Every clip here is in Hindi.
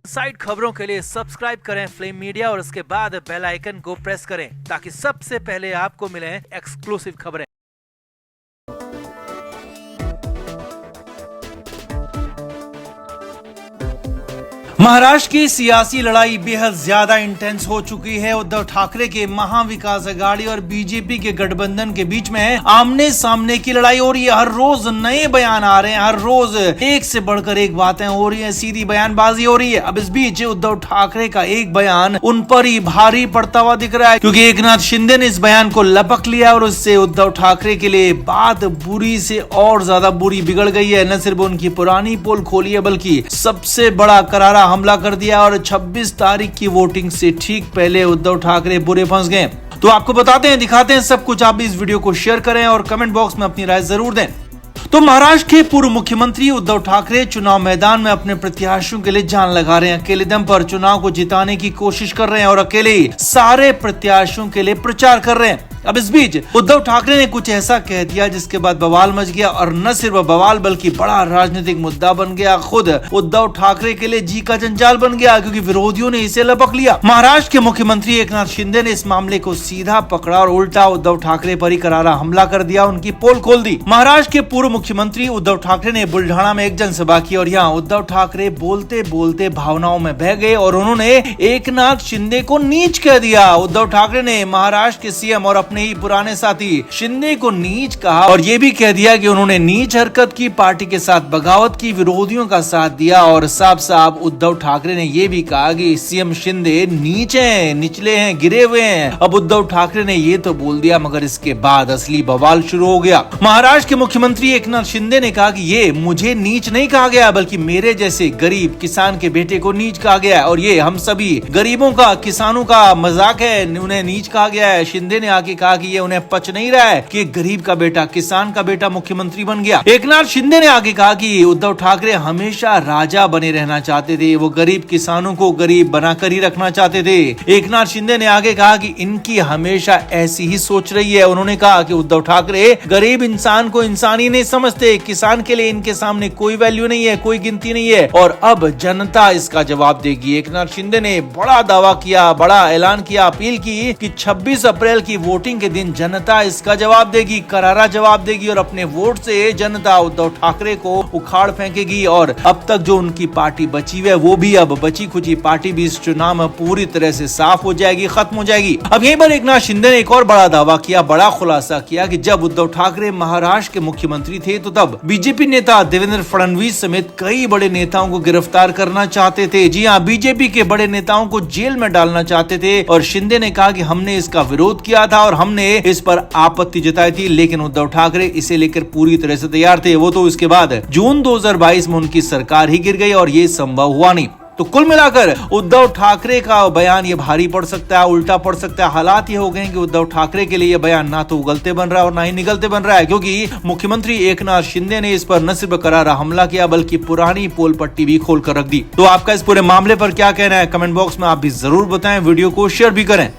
साइड खबरों के लिए सब्सक्राइब करें फ्लेम मीडिया और उसके बाद बेल आइकन को प्रेस करें ताकि सबसे पहले आपको मिले एक्सक्लूसिव खबरें। महाराष्ट्र की सियासी लड़ाई बेहद ज्यादा इंटेंस हो चुकी है। उद्धव ठाकरे के महाविकास अघाड़ी और बीजेपी के गठबंधन के बीच में आमने सामने की लड़ाई हो रही है। हर रोज नए बयान आ रहे हैं, हर रोज एक से बढ़कर एक बातें हो रही हैं, सीधी बयानबाजी हो रही है। अब इस बीच उद्धव ठाकरे का एक बयान उन पर ही भारी पड़ता हुआ दिख रहा है, क्योंकि एकनाथ शिंदे ने इस बयान को लपक लिया और उससे उद्धव ठाकरे के लिए बात बुरी से और ज्यादा बुरी बिगड़ गई है। न सिर्फ उनकी पुरानी पोल खोली है बल्कि सबसे बड़ा करारा हमला कर दिया और 26 तारीख की वोटिंग से ठीक पहले उद्धव ठाकरे बुरे फंस गए। तो आपको बताते हैं, दिखाते हैं सब कुछ। आप भी इस वीडियो को शेयर करें और कमेंट बॉक्स में अपनी राय जरूर दें। तो महाराष्ट्र के पूर्व मुख्यमंत्री उद्धव ठाकरे चुनाव मैदान में अपने प्रत्याशियों के लिए जान लगा रहे हैं। अकेले दम पर चुनाव को जिताने की कोशिश कर रहे हैं और अकेले ही सारे प्रत्याशियों के लिए प्रचार कर रहे हैं। अब इस बीच उद्धव ठाकरे ने कुछ ऐसा कह दिया जिसके बाद बवाल मच गया, और न सिर्फ बवाल बल्कि बड़ा राजनीतिक मुद्दा बन गया। खुद उद्धव ठाकरे के लिए जी का जंजाल बन गया, क्योंकि विरोधियों ने इसे लपक लिया। महाराष्ट्र के मुख्यमंत्री एकनाथ शिंदे ने इस मामले को सीधा पकड़ा और उल्टा उद्धव ठाकरे पर ही करारा हमला कर दिया, उनकी पोल खोल दी। महाराष्ट्र के पूर्व मुख्यमंत्री उद्धव ठाकरे ने बुल्ढाना में एक जनसभा की और यहाँ उद्धव ठाकरे बोलते बोलते भावनाओं में बह गए और उन्होंने एकनाथ शिंदे को नीच कह दिया। उद्धव ठाकरे ने महाराष्ट्र के सीएम और अपने ही पुराने साथी शिंदे को नीच कहा और ये भी कह दिया कि उन्होंने नीच हरकत की, पार्टी के साथ बगावत की, विरोधियों का साथ दिया। और साफ साफ उद्धव ठाकरे ने ये भी कहा कि सीएम शिंदे नीच हैं, निचले हैं, गिरे हुए हैं। अब उद्धव ठाकरे ने ये तो बोल दिया, मगर इसके बाद असली बवाल शुरू हो गया। महाराष्ट्र के मुख्यमंत्री एकनाथ शिंदे ने कहा कि ये मुझे नीच नहीं कहा गया, बल्कि मेरे जैसे गरीब किसान के बेटे को नीच कहा गया और ये हम सभी गरीबों का, किसानों का मजाक है, उन्हें नीच कहा गया है। शिंदे ने आके कहा कि ये उन्हें पच नहीं रहा है कि गरीब का बेटा, किसान का बेटा मुख्यमंत्री बन गया। एकनाथ शिंदे ने आगे कहा कि उद्धव ठाकरे हमेशा राजा बने रहना चाहते थे, वो गरीब किसानों को गरीब बनाकर ही रखना चाहते थे। एकनाथ शिंदे ने आगे कहा कि इनकी हमेशा ऐसी ही सोच रही है। उन्होंने कहा कि उद्धव ठाकरे गरीब इंसान को इंसान ही नहीं समझते, किसान के लिए इनके सामने कोई वैल्यू नहीं है, कोई गिनती नहीं है और अब जनता इसका जवाब देगी। एकनाथ शिंदे ने बड़ा दावा किया, बड़ा ऐलान किया, अपील की कि 26 अप्रैल की वोटिंग के दिन जनता इसका जवाब देगी, करारा जवाब देगी और अपने वोट से जनता उद्धव ठाकरे को उखाड़ फेंकेगी। और अब तक जो उनकी पार्टी बची हुई है वो भी, अब बची खुची पार्टी भी इस चुनाव में पूरी तरह से साफ हो जाएगी, खत्म हो जाएगी। अब यहीं पर एकनाथ शिंदे ने एक और बड़ा दावा किया, बड़ा खुलासा किया कि जब उद्धव ठाकरे महाराष्ट्र के मुख्यमंत्री थे तो तब बीजेपी नेता देवेंद्र फडणवीस समेत कई बड़े नेताओं को गिरफ्तार करना चाहते थे। जी हाँ, बीजेपी के बड़े नेताओं को जेल में डालना चाहते थे और शिंदे ने कहा कि हमने इसका विरोध किया था और हमने इस पर आपत्ति जताई थी, लेकिन उद्धव ठाकरे इसे लेकर पूरी तरह से तैयार थे। वो तो इसके बाद जून 2022 में उनकी सरकार ही गिर गई और ये संभव हुआ नहीं। तो कुल मिलाकर उद्धव ठाकरे का बयान ये भारी पड़ सकता है, उल्टा पड़ सकता है। हालात ये हो गए कि उद्धव ठाकरे के लिए ये बयान ना तो उगलते बन रहा है और ना ही निगलते बन रहा है, क्योंकि मुख्यमंत्री एकनाथ शिंदे ने इस पर न सिर्फ करारा हमला किया बल्कि पुरानी पोल पट्टी भी खोल कर रख दी। तो आपका इस पूरे मामले पर क्या कहना है, कमेंट बॉक्स में आप भी जरूर बताएं, वीडियो को शेयर भी करें।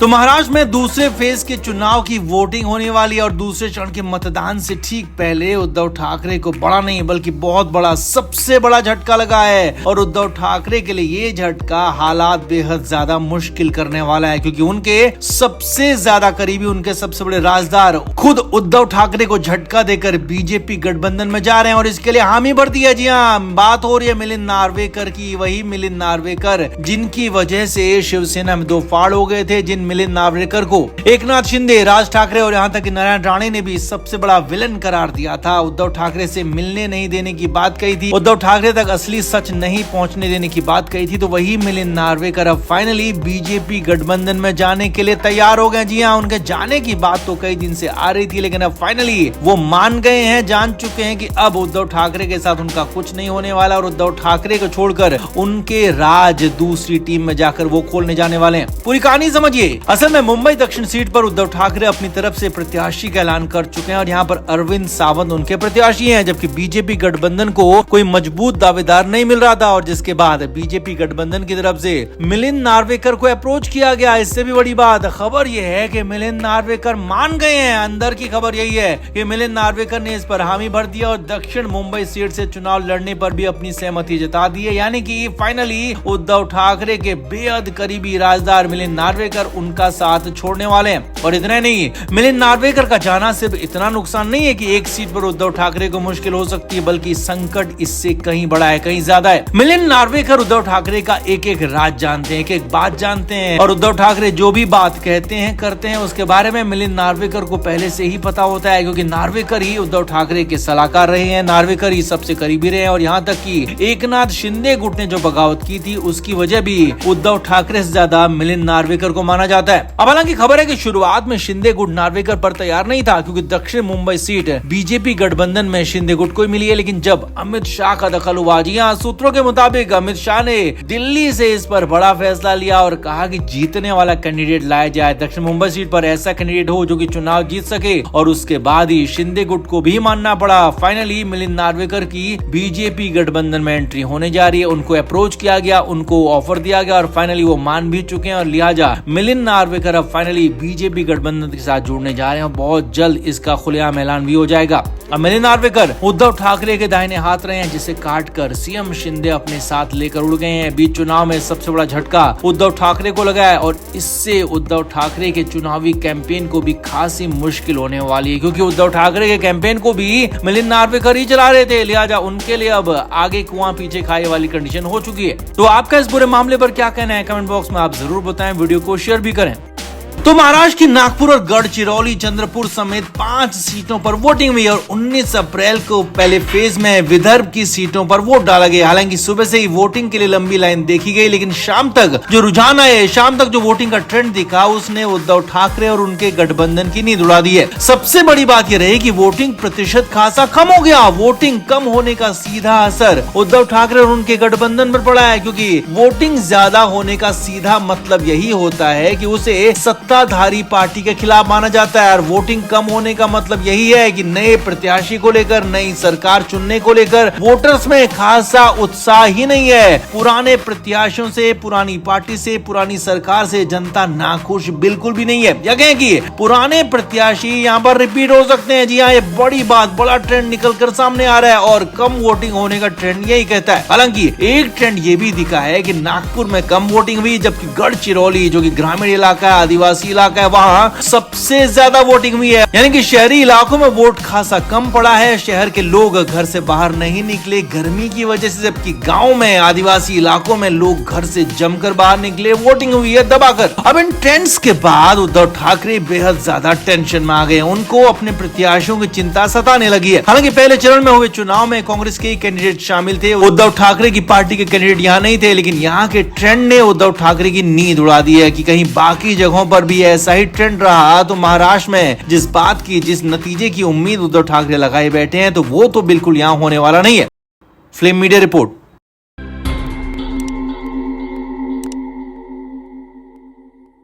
तो महाराष्ट्र में दूसरे फेज के चुनाव की वोटिंग होने वाली है और दूसरे चरण के मतदान से ठीक पहले उद्धव ठाकरे को बड़ा नहीं बल्कि बहुत बड़ा, सबसे बड़ा झटका लगा है। और उद्धव ठाकरे के लिए ये झटका हालात बेहद ज्यादा मुश्किल करने वाला है, क्योंकि उनके सबसे ज्यादा करीबी, उनके सबसे बड़े राजदार खुद उद्धव ठाकरे को झटका देकर बीजेपी गठबंधन में जा रहे हैं और इसके लिए हामी भर दी है। जी हाँ, बात हो रही है मिलिंद नार्वेकर की, वही मिलिंद नार्वेकर जिनकी वजह से शिवसेना में दो फाड़ हो गए थे, जिन मिलिंद नार्वेकर को एकनाथ शिंदे, राज ठाकरे और यहाँ तक कि नारायण राणे ने भी सबसे बड़ा विलन करार दिया था। उद्धव ठाकरे से मिलने नहीं देने की बात कही थी, उद्धव ठाकरे तक असली सच नहीं पहुंचने देने की बात कही थी। तो वही मिलिंद नार्वेकर अब फाइनली बीजेपी गठबंधन में जाने के लिए तैयार हो गए। जी हाँ, उनके जाने की बात तो कई दिन से आ रही थी, लेकिन अब फाइनली वो मान गए हैं, जान चुके हैं कि अब उद्धव ठाकरे के साथ उनका कुछ नहीं होने वाला और उद्धव ठाकरे को छोड़कर उनके राज दूसरी टीम में जाकर वो खोलने जाने वाले हैं। पूरी कहानी समझिए। लिए। असल में मुंबई दक्षिण सीट पर उद्धव ठाकरे अपनी तरफ से प्रत्याशी का ऐलान कर चुके हैं और यहाँ पर अरविंद सावंत उनके प्रत्याशी हैं, जबकि बीजेपी गठबंधन को कोई मजबूत दावेदार नहीं मिल रहा था और जिसके बाद बीजेपी गठबंधन की तरफ से मिलिंद नार्वेकर को अप्रोच किया गया। इससे भी बड़ी बात खबर यह है कि मिलिंद नार्वेकर मान गए हैं। अंदर की खबर यही है कि मिलिंद नार्वेकर ने इस पर हामी भर दिया और दक्षिण मुंबई सीट से चुनाव लड़ने पर भी अपनी सहमति जता दी है। यानी कि फाइनली उद्धव ठाकरे के बेहद करीबी राजदार मिलिंद नार्वेकर उनका साथ छोड़ने वाले हैं। और इतना नहीं, मिलिंद नार्वेकर का जाना सिर्फ इतना नुकसान नहीं है कि एक सीट पर उद्धव ठाकरे को मुश्किल हो सकती है, बल्कि संकट इससे कहीं बड़ा है, कहीं ज्यादा है। मिलिंद नार्वेकर उद्धव ठाकरे का एक एक राज जानते हैं, एक एक बात जानते हैं और उद्धव ठाकरे जो भी बात कहते हैं करते हैं उसके बारे में मिलिंद नार्वेकर को पहले से ही पता होता है, क्योंकि नार्वेकर ही उद्धव ठाकरे के सलाहकार रहे हैं, नार्वेकर ही सबसे करीबी रहे हैं और यहाँ तक कि एकनाथ शिंदे गुट ने जो बगावत की थी उसकी वजह भी उद्धव ठाकरे से ज्यादा मिलिंद नार्वेकर को माना जाता है। अब हालांकि खबर है कि शुरुआत में शिंदे गुट नार्वेकर पर तैयार नहीं था, क्योंकि दक्षिण मुंबई सीट बीजेपी गठबंधन में शिंदे गुट को मिली है, लेकिन जब अमित शाह का दखल हुआ, जी हाँ, सूत्रों के मुताबिक अमित शाह ने दिल्ली से इस पर बड़ा फैसला लिया और कहा कि जीतने वाला कैंडिडेट लाया जाए, दक्षिण मुंबई सीट पर ऐसा कैंडिडेट हो जो कि चुनाव जीत सके और उसके बाद ही शिंदे गुट को भी मानना पड़ा। फाइनली मिलिंद नार्वेकर की बीजेपी गठबंधन में एंट्री होने जा रही है, उनको अप्रोच किया गया, उनको ऑफर दिया गया और फाइनली वो मान भी चुके हैं और लिहाजा मिलिंद नार्वेकर अब फाइनली बीजेपी गठबंधन के साथ जुड़ने जा रहे हैं। बहुत जल्द इसका खुलेआम ऐलान भी हो जाएगा। अब मिलिंद नार्वेकर उद्धव ठाकरे के दाहिने हाथ रहे हैं, जिसे काटकर सीएम शिंदे अपने साथ लेकर उड़ गए हैं। बीच चुनाव में सबसे बड़ा झटका उद्धव ठाकरे को लगा है और इससे उद्धव ठाकरे के चुनावी कैंपेन को भी खासी मुश्किल होने वाली है, क्योंकि उद्धव ठाकरे के कैंपेन को भी मिलिंद नार्वेकर ही चला रहे थे, लिहाजा उनके लिए अब आगे कुआं पीछे खाए वाली कंडीशन हो चुकी है। तो आपका इस पूरे मामले पर क्या कहना है कमेंट बॉक्स में आप जरूर बताएं, वीडियो को शेयर भी करें। तो महाराष्ट्र की नागपुर और गढ़चिरौली चंद्रपुर समेत 5 सीटों पर वोटिंग हुई और 19 अप्रैल को पहले फेज में विदर्भ की सीटों पर वोट डाला गया। हालांकि सुबह से ही वोटिंग के लिए लंबी लाइन देखी गई, लेकिन शाम तक जो रुझान आए, शाम तक जो वोटिंग का ट्रेंड दिखा, उसने उद्धव ठाकरे और उनके गठबंधन की नींद उड़ा दी है। सबसे बड़ी बात यह रही कि वोटिंग प्रतिशत खासा कम हो गया। वोटिंग कम होने का सीधा असर उद्धव ठाकरे और उनके गठबंधन पर पड़ा है, क्योंकि वोटिंग ज्यादा होने का सीधा मतलब यही होता है कि उसे सत्ताधारी पार्टी के खिलाफ माना जाता है और वोटिंग कम होने का मतलब यही है कि नए प्रत्याशी को लेकर, नई सरकार चुनने को लेकर वोटर्स में खासा उत्साह ही नहीं है। पुराने प्रत्याशियों से, पुरानी पार्टी से, पुरानी सरकार से जनता नाखुश बिल्कुल भी नहीं है। या कहें कि पुराने प्रत्याशी यहाँ पर रिपीट हो सकते हैं। जी हाँ, ये बड़ी बात, बड़ा ट्रेंड निकल कर सामने आ रहा है और कम वोटिंग होने का ट्रेंड यही कहता है। हालांकि एक ट्रेंड ये भी दिखा है कि नागपुर में कम वोटिंग हुई, जबकि गढ़चिरौली जो कि ग्रामीण इलाका है, आदिवासी इलाका है, वहाँ सबसे ज्यादा वोटिंग हुई है। यानी कि शहरी इलाकों में वोट खासा कम पड़ा है। शहर के लोग घर से बाहर नहीं निकले गर्मी की वजह से, जबकि गांव में, आदिवासी इलाकों में लोग घर से जमकर बाहर निकले, वोटिंग हुई है दबाकर। अब इन ट्रेंड्स के बाद उद्धव ठाकरे बेहद ज्यादा टेंशन में आ गए। उनको अपने प्रत्याशियों की चिंता सताने लगी है। हालांकि पहले चरण में हुए चुनाव में कांग्रेस के कैंडिडेट शामिल थे, उद्धव ठाकरे की पार्टी के कैंडिडेट यहाँ नहीं थे, लेकिन यहाँ के ट्रेंड ने उद्धव ठाकरे की नींद उड़ा दी है कि कहीं बाकी जगहों पर भी ऐसा ही ट्रेंड रहा तो महाराष्ट्र में जिस बात की, जिस नतीजे की उम्मीद उद्धव ठाकरे लगाए बैठे हैं, तो वो तो बिल्कुल यहाँ होने वाला नहीं है। Flame media report.